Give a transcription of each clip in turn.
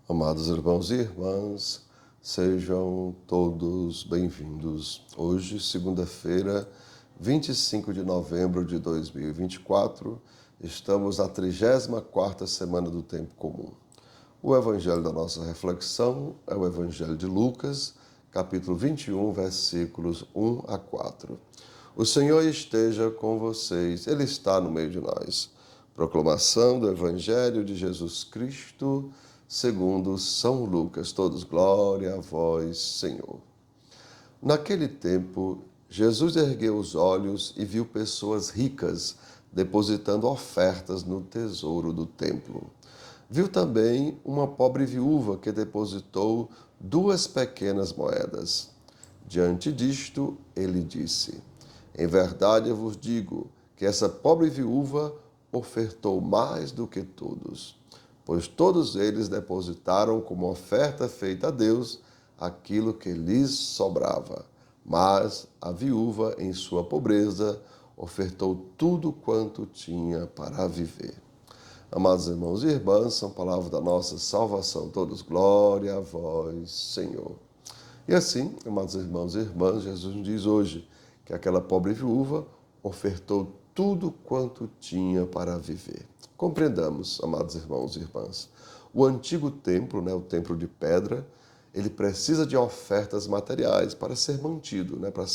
Amados irmãos e irmãs, sejam todos bem-vindos. Hoje, segunda-feira, 25 de novembro de 2024, estamos na 34ª semana do Tempo Comum. O evangelho da nossa reflexão é o evangelho de Lucas, capítulo 21, versículos 1 a 4. O Senhor esteja com vocês, Ele está no meio de nós. Proclamação do evangelho de Jesus Cristo, segundo São Lucas. Todos glória a vós, Senhor. Naquele tempo, Jesus ergueu os olhos e viu pessoas ricas depositando ofertas no tesouro do templo. Viu também uma pobre viúva que depositou 2 pequenas moedas. Diante disto, ele disse: Em verdade eu vos digo que essa pobre viúva ofertou mais do que todos, pois todos eles depositaram como oferta feita a Deus aquilo que lhes sobrava. Mas a viúva, em sua pobreza, ofertou tudo quanto tinha para viver. Amados irmãos e irmãs, são palavras da nossa salvação. Todos glória a vós, Senhor. E assim, amados irmãos e irmãs, Jesus nos diz hoje que aquela pobre viúva ofertou tudo quanto tinha para viver. Compreendamos, amados irmãos e irmãs, o antigo templo, o templo de pedra, ele precisa de ofertas materiais para ser mantido, para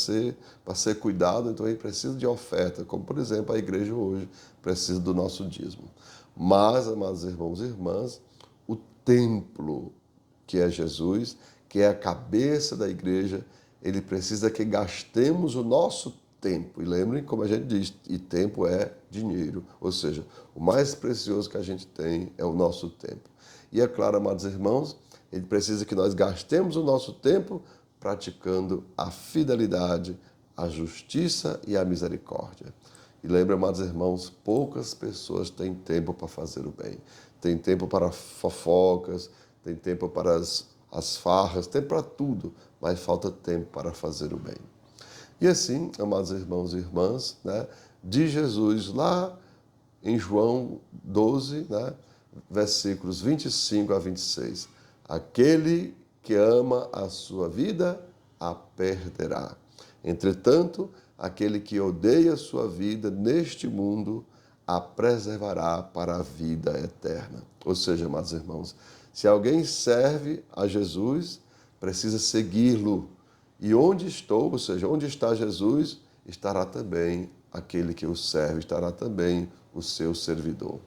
ser cuidado, então ele precisa de oferta, como por exemplo a igreja hoje precisa do nosso dízimo. Mas, amados irmãos e irmãs, o templo, que é Jesus, que é a cabeça da igreja, ele precisa que gastemos o nosso tempo. E lembrem, como a gente diz, e tempo é dinheiro. Ou seja, o mais precioso que a gente tem é o nosso tempo. E é claro, amados irmãos, ele precisa que nós gastemos o nosso tempo praticando a fidelidade, a justiça e a misericórdia. E lembrem, amados irmãos, poucas pessoas têm tempo para fazer o bem. Tem tempo para fofocas, tem tempo para as farras, tem para tudo, mas falta tempo para fazer o bem. E assim, amados irmãos e irmãs, diz Jesus lá em João 12, versículos 25 a 26, aquele que ama a sua vida, a perderá. Entretanto, aquele que odeia a sua vida neste mundo, a preservará para a vida eterna. Ou seja, amados irmãos, se alguém serve a Jesus, precisa segui-lo. E onde estou, ou seja, onde está Jesus, estará também aquele que o serve, estará também o seu servidor.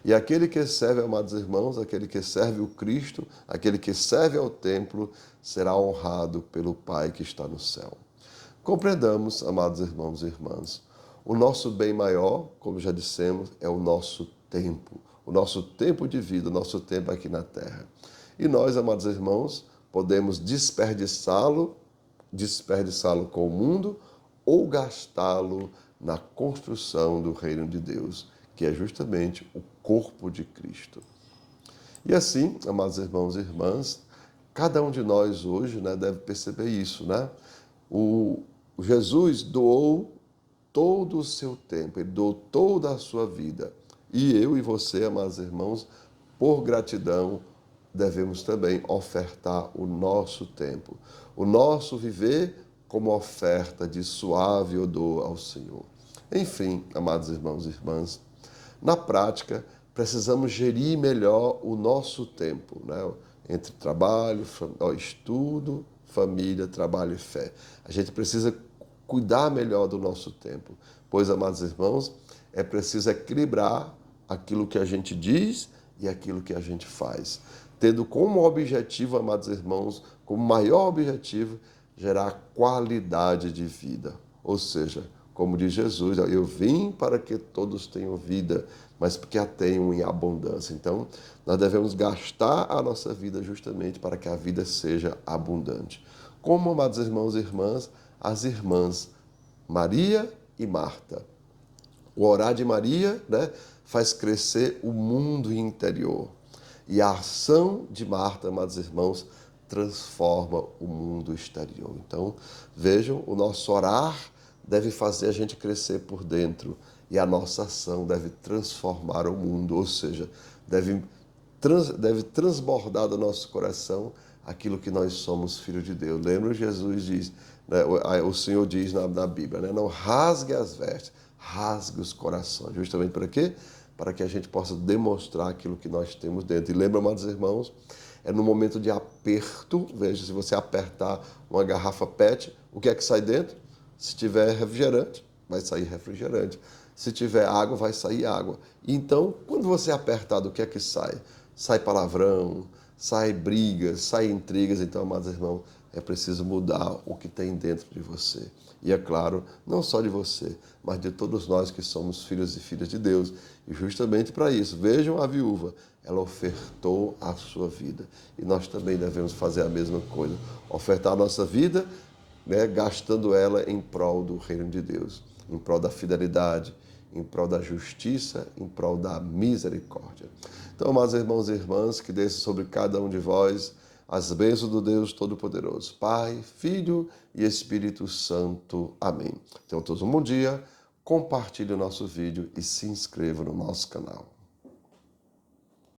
E aquele que serve, amados irmãos, aquele que serve o Cristo, aquele que serve ao templo, será honrado pelo Pai que está no céu. Compreendamos, amados irmãos e irmãs, o nosso bem maior, como já dissemos, é o nosso tempo de vida, o nosso tempo aqui na terra. E nós, amados irmãos, podemos desperdiçá-lo com o mundo ou gastá-lo na construção do reino de Deus, que é justamente o corpo de Cristo. E assim, amados irmãos e irmãs, cada um de nós hoje deve perceber isso, O Jesus doou todo o seu tempo, ele doou toda a sua vida. E eu e você, amados irmãos, por gratidão, devemos também ofertar o nosso tempo, o nosso viver como oferta de suave odor ao Senhor. Enfim, amados irmãos e irmãs, na prática, precisamos gerir melhor o nosso tempo, entre trabalho, estudo, família, trabalho e fé. A gente precisa cuidar melhor do nosso tempo, pois, amados irmãos, é preciso equilibrar aquilo que a gente diz e aquilo que a gente faz, tendo como objetivo, amados irmãos, como maior objetivo, gerar qualidade de vida. Ou seja, como diz Jesus, eu vim para que todos tenham vida, mas que a tenham em abundância. Então, nós devemos gastar a nossa vida justamente para que a vida seja abundante. Como, amados irmãos e irmãs, as irmãs Maria e Marta. O orar de Maria faz crescer o mundo interior. E a ação de Marta, amados irmãos, transforma o mundo exterior. Então, vejam, o nosso orar deve fazer a gente crescer por dentro e a nossa ação deve transformar o mundo, ou seja, deve deve transbordar do nosso coração aquilo que nós somos filhos de Deus. Lembra, Jesus diz, né, o Senhor diz na Bíblia, né, não rasgue as vestes, rasgue os corações. Justamente para quê? Para que a gente possa demonstrar aquilo que nós temos dentro. E lembra, amados irmãos, é no momento de aperto, veja, se você apertar uma garrafa PET, o que é que sai dentro? Se tiver refrigerante, vai sair refrigerante. Se tiver água, vai sair água. Então, quando você é apertado, o que é que sai? Sai palavrão, sai brigas, sai intrigas. Então, amados irmãos, é preciso mudar o que tem dentro de você. E é claro, não só de você, mas de todos nós que somos filhos e filhas de Deus. E justamente para isso, vejam a viúva, ela ofertou a sua vida. E nós também devemos fazer a mesma coisa, ofertar a nossa vida, né, gastando ela em prol do reino de Deus, em prol da fidelidade, em prol da justiça, em prol da misericórdia. Então, amados irmãos e irmãs, que desça sobre cada um de vós as bênçãos do Deus Todo-Poderoso, Pai, Filho e Espírito Santo. Amém. Tenham todos um bom dia, compartilhe o nosso vídeo e se inscreva no nosso canal.